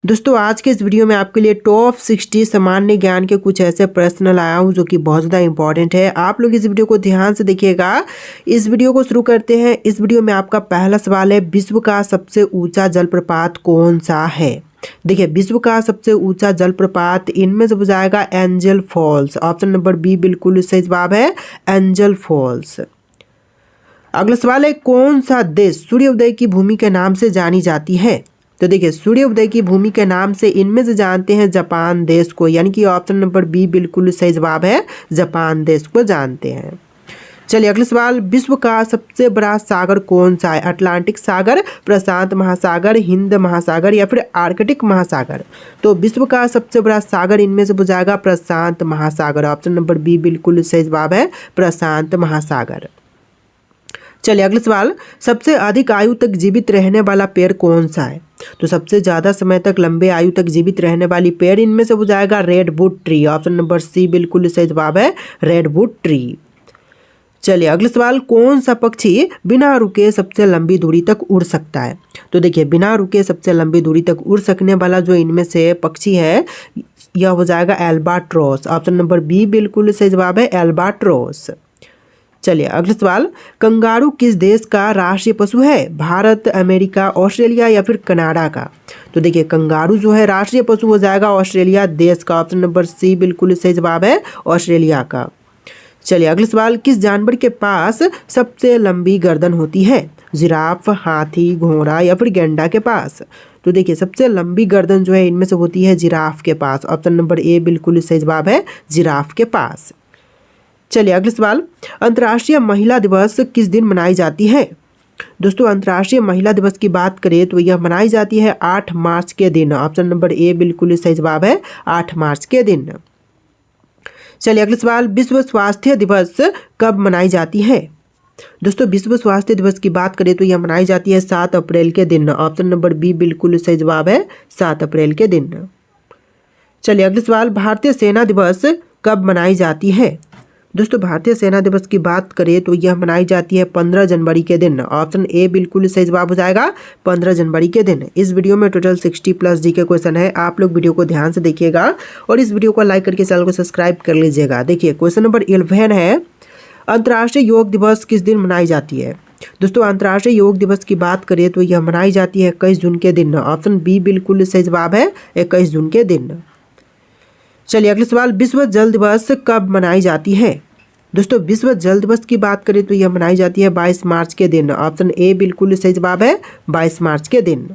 दोस्तों आज के इस वीडियो में आपके लिए टॉप 60 सामान्य ज्ञान के कुछ ऐसे प्रश्न लाया हूं जो कि बहुत ज़्यादा इंपॉर्टेंट है। आप लोग इस वीडियो को ध्यान से देखिएगा। इस वीडियो को शुरू करते हैं। इस वीडियो में आपका पहला सवाल है, विश्व का सबसे ऊंचा जलप्रपात कौन सा है? देखिए, विश्व का सबसे ऊंचा जलप्रपात इनमें से हो जाएगा Angel Falls. Option number B बिल्कुल सही जवाब है, एंजल फॉल्स। अगला सवाल है, कौन सा देश सूर्योदय की भूमि के नाम से जानी जाती है? तो देखिए, सूर्योदय की भूमि के नाम से इनमें से जानते हैं जापान देश को, यानी कि ऑप्शन नंबर बी बिल्कुल सही जवाब है, जापान देश को जानते हैं। चलिए अगला सवाल, विश्व का सबसे बड़ा सागर कौन सा है? अटलांटिक सागर, प्रशांत महासागर, हिंद महासागर या फिर आर्कटिक महासागर? तो विश्व का सबसे बड़ा सागर इनमें से हो जाएगा प्रशांत महासागर। ऑप्शन नंबर बी बिल्कुल सही जवाब है, प्रशांत महासागर। चलिए अगला सवाल, सबसे अधिक आयु तक जीवित रहने वाला पेड़ कौन सा है? तो सबसे ज़्यादा समय तक लंबे आयु तक जीवित रहने वाली पेड़ इनमें से हो जाएगा redwood tree. Option number C बिल्कुल सही जवाब है, रेडवुड ट्री। चलिए अगला सवाल, कौन सा पक्षी बिना रुके सबसे लंबी दूरी तक उड़ सकता है? तो देखिए, बिना रुके सबसे लंबी दूरी तक उड़ सकने वाला जो इनमें से पक्षी है यह हो जाएगा एल्बाट्रॉस। ऑप्शन नंबर बी बिल्कुल सही जवाब है, एल्बाट्रॉस। चलिए अगला सवाल, कंगारू किस देश का राष्ट्रीय पशु है? भारत, अमेरिका, ऑस्ट्रेलिया या फिर कनाडा का? तो देखिए, कंगारू जो है राष्ट्रीय पशु हो जाएगा ऑस्ट्रेलिया देश का। ऑप्शन नंबर सी बिल्कुल सही जवाब है, ऑस्ट्रेलिया का। चलिए अगला सवाल, किस जानवर के पास सबसे लंबी गर्दन होती है? जिराफ, हाथी, घोड़ा या फिर गैंडा के पास? तो देखिए, सबसे लंबी गर्दन जो है इनमें से होती है जिराफ के पास। ऑप्शन नंबर ए बिल्कुल सही जवाब है, जिराफ के पास। चलिए अगला सवाल, अंतर्राष्ट्रीय महिला दिवस किस दिन मनाई जाती है? दोस्तों अंतर्राष्ट्रीय महिला दिवस की बात करें तो यह मनाई जाती है 8 मार्च के दिन। ऑप्शन नंबर ए बिल्कुल सही जवाब है, 8 मार्च के दिन। चलिए अगला सवाल, विश्व स्वास्थ्य दिवस कब मनाई जाती है? दोस्तों विश्व स्वास्थ्य दिवस की बात करें तो यह मनाई जाती है 7 अप्रैल के दिन। ऑप्शन नंबर बी बिल्कुल सही जवाब है, 7 अप्रैल के दिन। चलिए अगला सवाल, भारतीय सेना दिवस कब मनाई जाती है? दोस्तों भारतीय सेना दिवस की बात करें तो यह मनाई जाती है 15 जनवरी के दिन। ऑप्शन ए बिल्कुल सही जवाब हो जाएगा, 15 जनवरी के दिन। इस वीडियो में टोटल 60+ जी के क्वेश्चन है। आप लोग वीडियो को ध्यान से देखिएगा और इस वीडियो को लाइक करके चैनल को सब्सक्राइब कर लीजिएगा। देखिए क्वेश्चन नंबर 11 है, अंतर्राष्ट्रीय योग दिवस किस दिन मनाई जाती है? दोस्तों अंतर्राष्ट्रीय योग दिवस की बात करें तो यह मनाई जाती है 21 जून के दिन। ऑप्शन बी बिल्कुल सही जवाब है, 21 जून के दिन। चलिए अगला सवाल, विश्व जल दिवस कब मनाई जाती है? दोस्तों विश्व जल दिवस की बात करें तो यह मनाई जाती है 22 मार्च के दिन। ऑप्शन ए बिल्कुल सही जवाब है, 22 मार्च के दिन।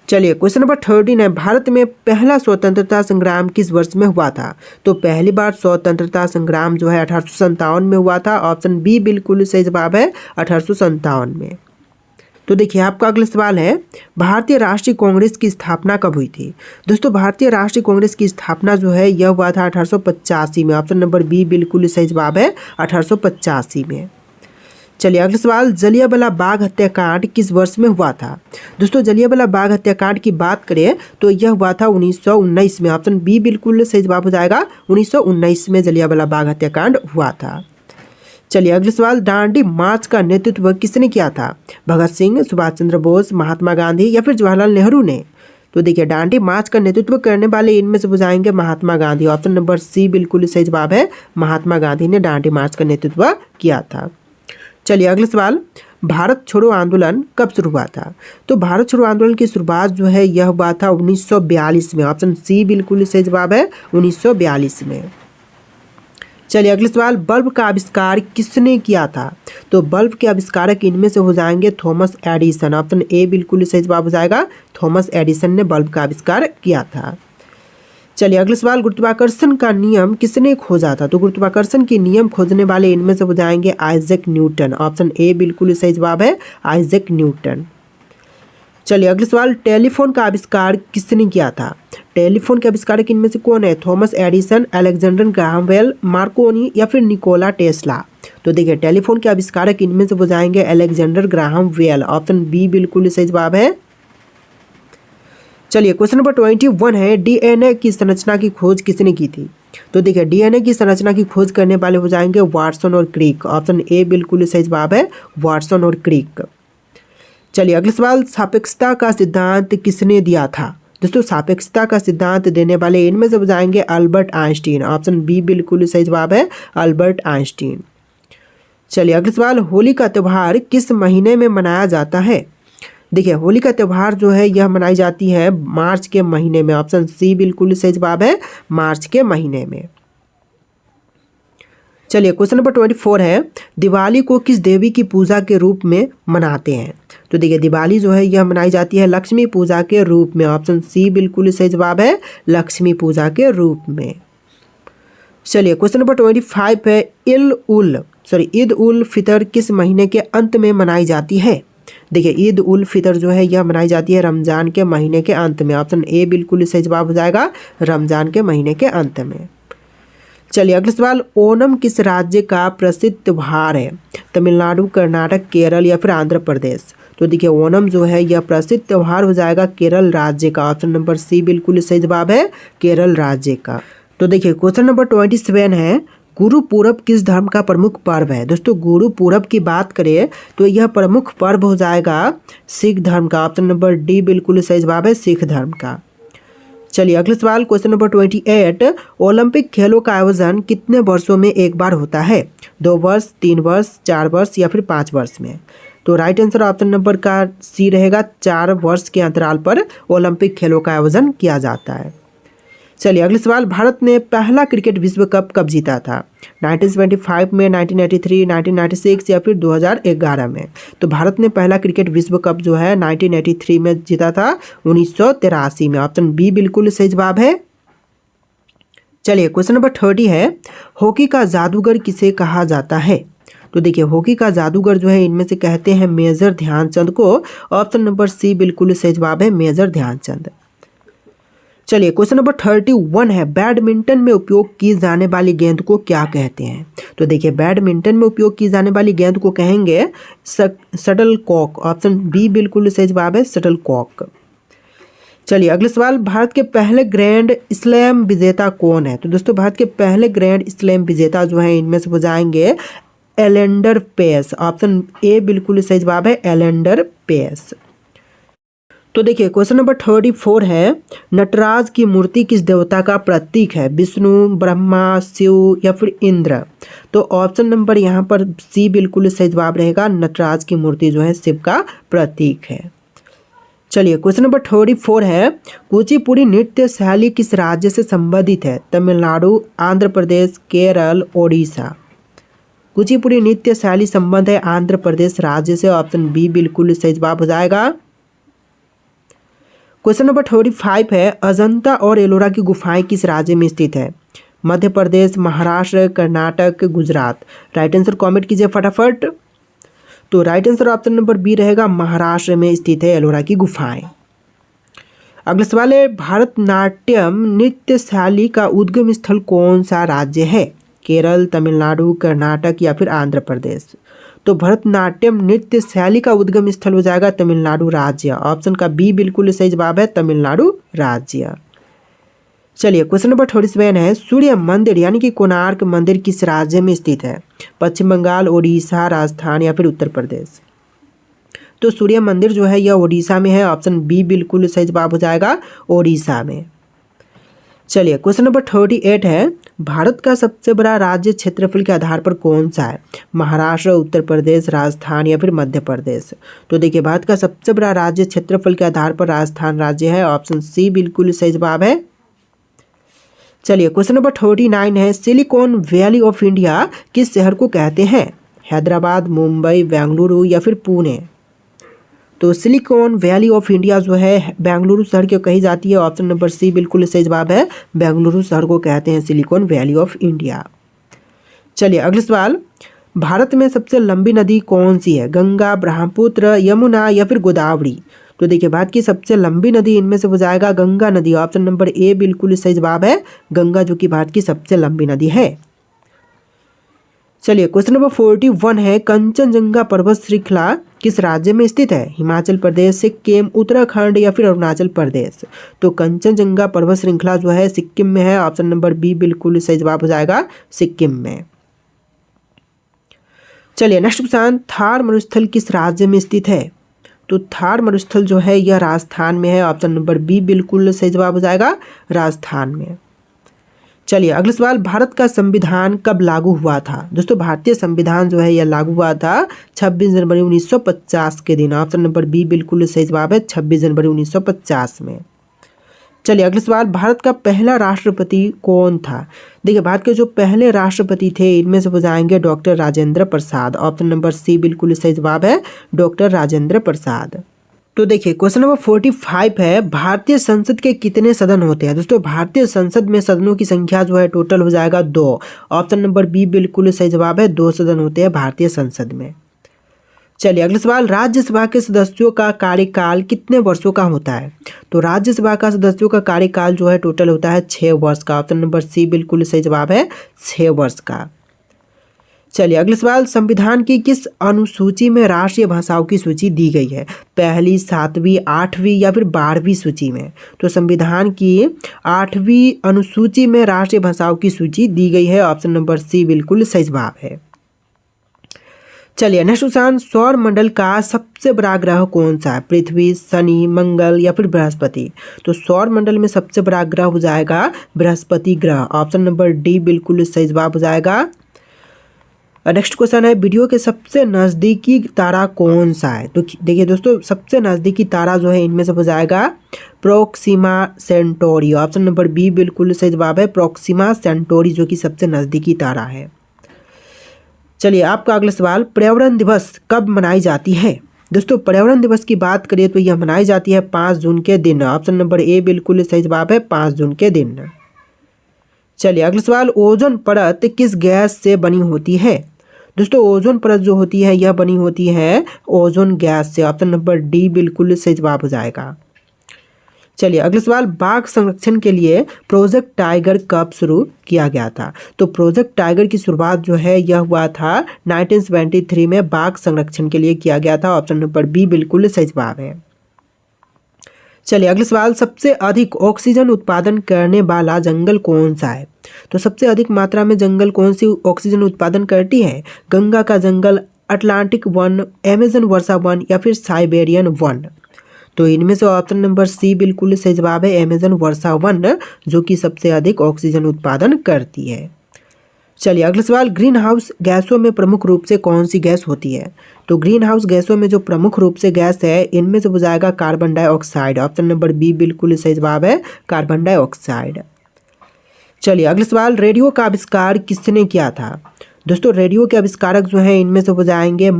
चलिए क्वेश्चन नंबर 13 है, भारत में पहला स्वतंत्रता संग्राम किस वर्ष में हुआ था? तो पहली बार स्वतंत्रता संग्राम जो है 1857 में हुआ था। ऑप्शन बी बिल्कुल सही जवाब है, 1857 में। तो देखिए आपका अगला सवाल है, भारतीय राष्ट्रीय कांग्रेस की स्थापना कब हुई थी? दोस्तों भारतीय राष्ट्रीय कांग्रेस की स्थापना जो है यह हुआ था 1885 में। ऑप्शन नंबर बी बिल्कुल सही जवाब है, 1885 में। चलिए अगला सवाल, जलियांवाला बाग हत्याकांड किस वर्ष में हुआ था? दोस्तों जलियांवाला बाग हत्याकांड की बात करें तो यह हुआ था 1919 में। ऑप्शन बी बिल्कुल सही जवाब हो जाएगा, 1919 में जलियांवाला बाग हत्याकांड हुआ था। चलिए अगला सवाल, दांडी मार्च का नेतृत्व किसने किया था? भगत सिंह, सुभाष चंद्र बोस, महात्मा गांधी या फिर जवाहरलाल नेहरू ने? तो देखिए दांडी मार्च का नेतृत्व करने वाले इनमें से हो जाएंगे Mahatma Gandhi. Option number C बिल्कुल सही जवाब है, महात्मा गांधी ने दांडी मार्च का नेतृत्व किया था। चलिए अगला सवाल, भारत छोड़ो आंदोलन कब शुरू हुआ था? तो भारत छोड़ो आंदोलन की शुरुआत जो है यह हुआ था 1942 में। ऑप्शन सी बिल्कुल सही जवाब है, 1942 में। चलिए अगले सवाल, बल्ब का आविष्कार किसने किया था? तो बल्ब के आविष्कारक इनमें से हो जाएंगे थॉमस एडिसन। ऑप्शन ए बिल्कुल सही जवाब हो जाएगा, थॉमस एडिसन ने बल्ब का आविष्कार किया था। चलिए अगले सवाल, गुरुत्वाकर्षण का नियम किसने खोजा था? तो गुरुत्वाकर्षण के नियम खोजने वाले इनमें से हो जाएंगे आइजैक न्यूटन। ऑप्शन ए बिल्कुल सही जवाब है, आइजैक न्यूटन। चलिए अगले सवाल, टेलीफोन का आविष्कार किसने किया था? टेलीफोन के आविष्कारक इनमें से कौन है? Thomas Edison, Alexander Graham Bell, Marconi या फिर निकोला टेस्ला? तो देखिए टेलीफोन के आविष्कारक इनमें से हो जाएंगे Alexander Graham Bell. Option B बिल्कुल सही जवाब है। चलिए क्वेश्चन नंबर 21 है, डीएनए की संरचना की खोज किसने की थी? तो देखिए डीएनए की संरचना की खोज करने वाले हो जाएंगे वाटसन और क्रिक। ऑप्शन ए बिल्कुल सही जवाब है, वाटसन और क्रिक। चलिए अगला सवाल, सापेक्षता का सिद्धांत किसने दिया था? दोस्तों सापेक्षता का सिद्धांत देने वाले इनमें से जाएंगे अल्बर्ट आइंस्टीन। ऑप्शन बी बिल्कुल सही जवाब है, अल्बर्ट आइंस्टीन। चलिए अगला सवाल, होली का त्यौहार किस महीने में मनाया जाता है? देखिए होली का त्यौहार जो है यह मनाई जाती है मार्च के महीने में। ऑप्शन सी बिल्कुल सही जवाब है, मार्च के महीने में। चलिए क्वेश्चन नंबर 24 है, दिवाली को किस देवी की पूजा के रूप में मनाते हैं? तो देखिए दिवाली जो है यह मनाई जाती है लक्ष्मी पूजा के रूप में। ऑप्शन सी बिल्कुल सही जवाब है, लक्ष्मी पूजा के रूप में। चलिए क्वेश्चन नंबर 25 है, ईद उल फितर किस महीने के अंत में मनाई जाती है? देखिए ईद उल फितर जो है यह मनाई जाती है रमजान के महीने के अंत में। ऑप्शन ए बिल्कुल सही जवाब हो जाएगा, रमजान के महीने के अंत में। चलिए अगला सवाल, ओणम किस राज्य का प्रसिद्ध त्योहार है? तमिलनाडु, कर्नाटक, केरल या फिर आंध्र प्रदेश? तो देखिए ओणम जो है यह प्रसिद्ध त्योहार हो जाएगा केरल राज्य का। ऑप्शन नंबर सी बिल्कुल सही जवाब है, केरल राज्य का। तो देखिए क्वेश्चन नंबर 27 है, गुरु पूरब किस धर्म का प्रमुख पर्व है? दोस्तों गुरु पूरब की बात करें तो यह प्रमुख पर्व हो जाएगा सिख धर्म का। ऑप्शन नंबर डी बिल्कुल सही जवाब है, सिख धर्म का। चलिए अगला सवाल क्वेश्चन नंबर 28, ओलंपिक खेलों का आयोजन कितने वर्षों में एक बार होता है? 2 वर्ष, 3 वर्ष, 4 वर्ष या फिर 5 वर्ष में? तो राइट आंसर ऑप्शन नंबर का सी रहेगा, 4 वर्ष के अंतराल पर ओलंपिक खेलों का आयोजन किया जाता है। चलिए अगले सवाल, भारत ने पहला क्रिकेट विश्व कप कब जीता था? 1975 में, 1983, 1996 या फिर 2011 में? तो भारत ने पहला क्रिकेट विश्व कप जो है 1983 में जीता था, 1983 में। ऑप्शन बी बिल्कुल सही जवाब है। चलिए क्वेश्चन नंबर 30 है, हॉकी का जादूगर किसे कहा जाता है? तो देखिए हॉकी का जादूगर जो है इनमें से कहते हैं मेजर ध्यानचंद को। ऑप्शन नंबर सी बिल्कुल सही जवाब है, मेजर ध्यानचंद। चलिए क्वेश्चन नंबर 31 है, बैडमिंटन में उपयोग की जाने वाली गेंद को क्या कहते हैं? तो देखिए बैडमिंटन में उपयोग की जाने वाली गेंद को कहेंगे शटल कॉक। ऑप्शन बी बिल्कुल सही जवाब है, शटल कॉक। चलिए अगले सवाल, भारत के पहले ग्रैंड स्लैम विजेता कौन है? तो दोस्तों भारत के पहले ग्रैंड स्लैम विजेता जो है इनमें से हो जाएंगे एलेंडर पेस। ऑप्शन ए बिल्कुल सही जवाब है, एलेंडर पेस। तो देखिए क्वेश्चन नंबर 34 है, नटराज की मूर्ति किस देवता का प्रतीक है? विष्णु, ब्रह्मा, शिव या फिर इंद्र? तो ऑप्शन नंबर यहाँ पर सी बिल्कुल सही जवाब रहेगा, नटराज की मूर्ति जो है शिव का प्रतीक है। चलिए क्वेश्चन नंबर 34 है, कुचिपुड़ी नृत्य शैली किस राज्य से संबंधित है? तमिलनाडु, आंध्र प्रदेश, केरल, ओडिशा? कुचिपुड़ी नृत्य शैली संबंध है आंध्र प्रदेश राज्य से। ऑप्शन बी बिल्कुल सही जवाब हो जाएगा। क्वेश्चन नंबर 35 है, अजंता और एलोरा की गुफाएं किस राज्य में स्थित है? Madhya Pradesh, Maharashtra, Karnataka, Gujarat? Right answer comment कीजिए फटाफट। तो right answer option number B रहेगा, महाराष्ट्र में स्थित है एलोरा की गुफाएं। अगला सवाल है, भारतनाट्यम नृत्य शैली का उद्गम स्थल कौन सा राज्य है? केरल, तमिलनाडु, कर्नाटक या फिर आंध्र प्रदेश? तो भरतनाट्यम नृत्य शैली का उद्गम स्थल हो जाएगा तमिलनाडु राज्य। ऑप्शन का बी बिल्कुल सही जवाब है, तमिलनाडु राज्य। चलिए क्वेश्चन नंबर 37 है, सूर्य मंदिर यानी कि कोणार्क मंदिर किस राज्य में स्थित है? पश्चिम बंगाल, ओडिशा, राजस्थान या फिर उत्तर प्रदेश? तो सूर्य मंदिर जो है यह ओडिशा में है। ऑप्शन बी बिल्कुल सही जवाब हो जाएगा, ओडिशा में। चलिए क्वेश्चन नंबर 38 है, भारत का सबसे बड़ा राज्य क्षेत्रफल के आधार पर कौन सा है? महाराष्ट्र, उत्तर प्रदेश, राजस्थान या फिर मध्य प्रदेश? तो देखिए भारत का सबसे बड़ा राज्य क्षेत्रफल के आधार पर राजस्थान राज्य है। ऑप्शन सी बिल्कुल सही जवाब है। चलिए क्वेश्चन नंबर 39 है, सिलिकॉन वैली ऑफ इंडिया किस शहर को कहते हैं? हैदराबाद, मुंबई, बेंगलुरु या फिर पुणे? तो सिलिकॉन वैली ऑफ इंडिया जो है बेंगलुरु शहर को कही जाती है। ऑप्शन नंबर सी बिल्कुल सही जवाब है, बेंगलुरु शहर को कहते हैं सिलिकॉन वैली ऑफ इंडिया। चलिए अगला सवाल, भारत में सबसे लंबी नदी कौन सी है? गंगा, ब्रह्मपुत्र, यमुना या फिर गोदावरी? तो देखिए भारत की सबसे लंबी नदी इनमें से हो जाएगा गंगा नदी। ऑप्शन नंबर ए बिल्कुल सही जवाब है, गंगा जो कि भारत की सबसे लंबी नदी है। चलिए क्वेश्चन नंबर 41 है, कंचनजंगा पर्वत श्रृंखला किस राज्य में स्थित है? हिमाचल प्रदेश, सिक्किम, उत्तराखंड या फिर अरुणाचल प्रदेश? तो कंचनजंगा पर्वत श्रृंखला जो है सिक्किम में है। ऑप्शन नंबर बी बिल्कुल सही जवाब हो जाएगा, सिक्किम में। चलिए नेक्स्ट क्वेश्चन, थार मरुस्थल किस राज्य में स्थित है? तो थार मरुस्थल जो है यह राजस्थान में है। ऑप्शन नंबर बी बिल्कुल सही जवाब हो जाएगा, राजस्थान में। चलिए अगला सवाल, भारत का संविधान कब लागू हुआ था? दोस्तों भारतीय संविधान जो है यह लागू हुआ था 26 जनवरी 1950 के दिन। ऑप्शन नंबर बी बिल्कुल सही जवाब है, 26 जनवरी 1950 में। चलिए अगला सवाल, भारत का पहला राष्ट्रपति कौन था? देखिए भारत के जो पहले राष्ट्रपति थे इनमें से हो जाएंगे doctor Rajendra Prasad. Option number C बिल्कुल सही जवाब है, डॉक्टर राजेंद्र प्रसाद। तो देखिए क्वेश्चन नंबर 45 है, भारतीय संसद के कितने सदन होते हैं? दोस्तों भारतीय संसद में सदनों की संख्या जो है टोटल हो जाएगा 2। ऑप्शन नंबर बी बिल्कुल सही जवाब है, 2 सदन होते हैं भारतीय संसद में। चलिए अगला सवाल, राज्यसभा के सदस्यों का कार्यकाल कितने वर्षों का होता है? तो राज्यसभा का सदस्यों का कार्यकाल जो है टोटल होता है 6 वर्ष का। ऑप्शन नंबर सी बिल्कुल सही जवाब है, 6 वर्ष का। चलिए अगला सवाल, संविधान की किस अनुसूची में राष्ट्रीय भाषाओं की सूची दी गई है? पहली, 7वीं, 8वीं या फिर 12वीं सूची में? तो संविधान की 8वीं अनुसूची में राष्ट्रीय भाषाओं की सूची दी गई है। ऑप्शन नंबर सी बिल्कुल सही जवाब है। चलिए नेक्स्ट क्वेश्चन, सौर मंडल का सबसे बड़ा ग्रह कौन सा है? पृथ्वी, शनि, मंगल या फिर बृहस्पति? तो सौर मंडल में सबसे बड़ा ग्रह हो जाएगा बृहस्पति ग्रह। ऑप्शन नंबर डी बिल्कुल सही जवाब हो जाएगा। नेक्स्ट क्वेश्चन है, वीडियो के सबसे नज़दीकी तारा कौन सा है? तो देखिए दोस्तों सबसे नज़दीकी तारा जो है इनमें से हो जाएगा Proxima Centauri. Option number B बिल्कुल सही जवाब है, प्रोक्सिमा सेंटोरी जो कि सबसे नज़दीकी तारा है। चलिए आपका अगला सवाल, पर्यावरण दिवस कब मनाई जाती है? दोस्तों पर्यावरण दिवस की बात करिए तो यह मनाई जाती है 5 जून के दिन। ऑप्शन नंबर ए बिल्कुल सही जवाब है, 5 जून के दिन। चलिए अगला सवाल, ओजोन परत किस गैस से बनी होती है? दोस्तों ओजोन परत जो होती है यह बनी होती है ओजोन गैस से। ऑप्शन नंबर डी बिल्कुल सही जवाब हो जाएगा। चलिए अगला सवाल, बाघ संरक्षण के लिए प्रोजेक्ट टाइगर कब शुरू किया गया था? तो प्रोजेक्ट टाइगर की शुरुआत जो है यह हुआ था 1973 में बाघ संरक्षण के लिए किया गया था। ऑप्शन नंबर बी बिल्कुल सही जवाब है। चलिए अगला सवाल, सबसे अधिक ऑक्सीजन उत्पादन करने वाला जंगल कौन सा है? तो सबसे अधिक मात्रा में जंगल कौन सी ऑक्सीजन उत्पादन करती है? गंगा का जंगल, अटलांटिक वन, अमेजन वर्षा वन या फिर साइबेरियन वन? तो इनमें से ऑप्शन नंबर सी बिल्कुल सही जवाब है, अमेजन वर्षा वन जो कि सबसे अधिक ऑक्सीजन उत्पादन करती है। चलिए अगला सवाल, ग्रीन हाउस गैसों में प्रमुख रूप से कौन सी गैस होती है? तो ग्रीन हाउस गैसों में जो प्रमुख रूप से गैस है इनमें से हो जाएगा carbon dioxide. Option number B बिल्कुल सही जवाब है, कार्बन डाइऑक्साइड। चलिए अगला सवाल, रेडियो का आविष्कार किसने किया था? दोस्तों रेडियो के आविष्कारक जो हैं इनमें से हो जाएंगे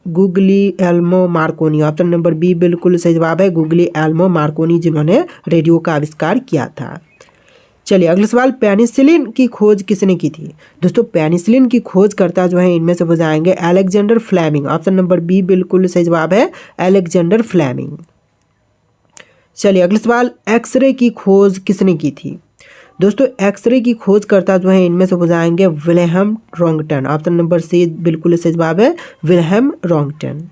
गुग्लिएल्मो मार्कोनी। ऑप्शन नंबर बी बिल्कुल सही जवाब है, गुग्लिएल्मो मार्कोनी जिन्होंने रेडियो का आविष्कार किया था। चलिए अगला सवाल, पेनिसिलिन की खोज किसने की थी? दोस्तों पेनिसिलिन की खोजकर्ता जो है इनमें से हो जाएंगे Alexander Fleming. Option number B बिल्कुल सही जवाब है, अलेक्जेंडर फ्लेमिंग। चलिए अगला सवाल, एक्सरे की खोज किसने की थी? दोस्तों एक्सरे की खोजकर्ता जो है इनमें से हो जाएंगे विल्हेम रॉन्गटन। ऑप्शन नंबर सी बिल्कुल सही जवाब है, विल्हेम रॉन्गटन।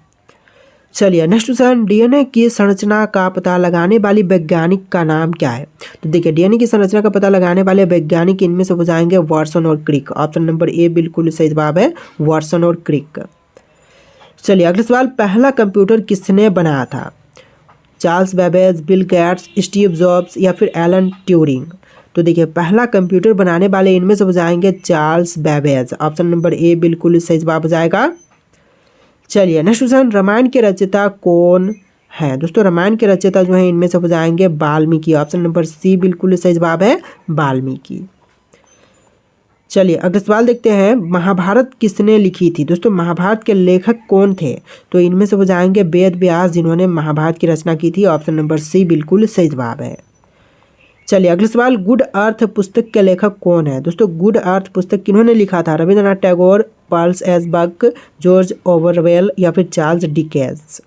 चलिए नेक्स्ट क्वेश्चन, डीएनए की संरचना का पता लगाने वाली वैज्ञानिक का नाम क्या है? तो देखिए डीएनए की संरचना का पता लगाने वाले वैज्ञानिक इनमें से हो जाएंगे वाटसन और क्रिक। ऑप्शन नंबर ए बिल्कुल सही जवाब है, वाटसन और क्रिक। चलिए अगला सवाल, पहला कंप्यूटर किसने बनाया था? Charles Babbage, Bill Gates, Steve jobs या फिर एलन ट्यूरिंग? तो देखिए पहला कंप्यूटर बनाने वाले इनमें से हो जाएंगे Charles Babbage. Option number A बिल्कुल सही जवाब हो जाएगा। चलिए नेक्स्ट क्वेश्चन, रामायण के रचयिता कौन है? दोस्तों रामायण के रचयिता जो है इनमें से हो जाएंगे वाल्मीकि। ऑप्शन नंबर सी बिल्कुल सही जवाब है, वाल्मीकि। चलिए अगला सवाल देखते हैं, महाभारत किसने लिखी थी? दोस्तों महाभारत के लेखक कौन थे? तो इनमें से हो जाएंगे वेद व्यास जिन्होंने महाभारत की रचना की थी। ऑप्शन नंबर सी बिल्कुल सही जवाब है। चलिए अगला सवाल, गुड अर्थ पुस्तक के लेखक कौन है? दोस्तों गुड अर्थ पुस्तक किन्होंने लिखा था? Rabindranath Tagore, Pearl S Buck, George Orwell या फिर चार्ल्स डिकेंस?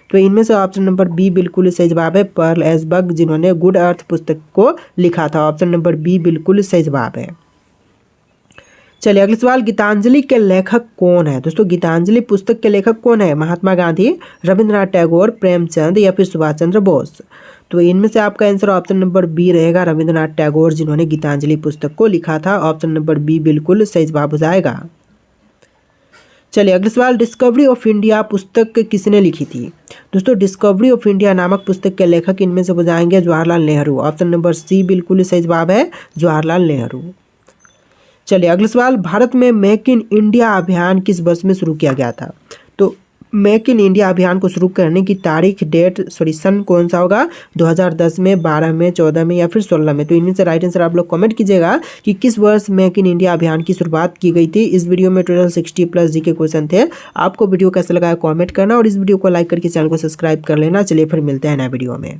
तो इनमें से ऑप्शन नंबर बी बिल्कुल सही जवाब है, पर्ल एस बक जिन्होंने गुड अर्थ पुस्तक को लिखा था। ऑप्शन नंबर बी बिल्कुल सही जवाब है। चलिए अगला सवाल, गीतांजलि के लेखक कौन है? दोस्तों गीतांजलि पुस्तक के लेखक कौन है? महात्मा गांधी, रविंद्रनाथ टैगोर, प्रेमचंद या फिर सुभाष चंद्र बोस? तो इनमें से आपका आंसर ऑप्शन नंबर बी रहेगा, रविंद्रनाथ टैगोर जिन्होंने गीतांजलि पुस्तक को लिखा था। ऑप्शन नंबर बी बिल्कुल सही जवाब हो जाएगा। चलिए अगला सवाल, डिस्कवरी ऑफ इंडिया पुस्तक किसने लिखी थी? दोस्तों डिस्कवरी ऑफ इंडिया नामक पुस्तक के लेखक इनमें से हो जाएंगे Jawaharlal Nehru. Option number C बिल्कुल ही सही जवाब है, जवाहरलाल नेहरू। चलिए अगला सवाल, भारत में मेक इन इंडिया अभियान किस वर्ष में शुरू किया गया था? तो मेक इन इंडिया अभियान को शुरू करने की तारीख, सन कौन सा होगा? 2010 में, 12 में, 14 में या फिर 16 में? तो इनमें से राइट आंसर आप लोग कमेंट कीजिएगा कि किस वर्ष मेक इन इंडिया अभियान की शुरुआत की गई थी। इस वीडियो में टोटल 60+ जी के क्वेश्चन थे। आपको वीडियो कैसा लगा कमेंट करना और इस वीडियो को लाइक करके चैनल को सब्सक्राइब कर लेना। चलिए फिर मिलते हैं नए वीडियो में।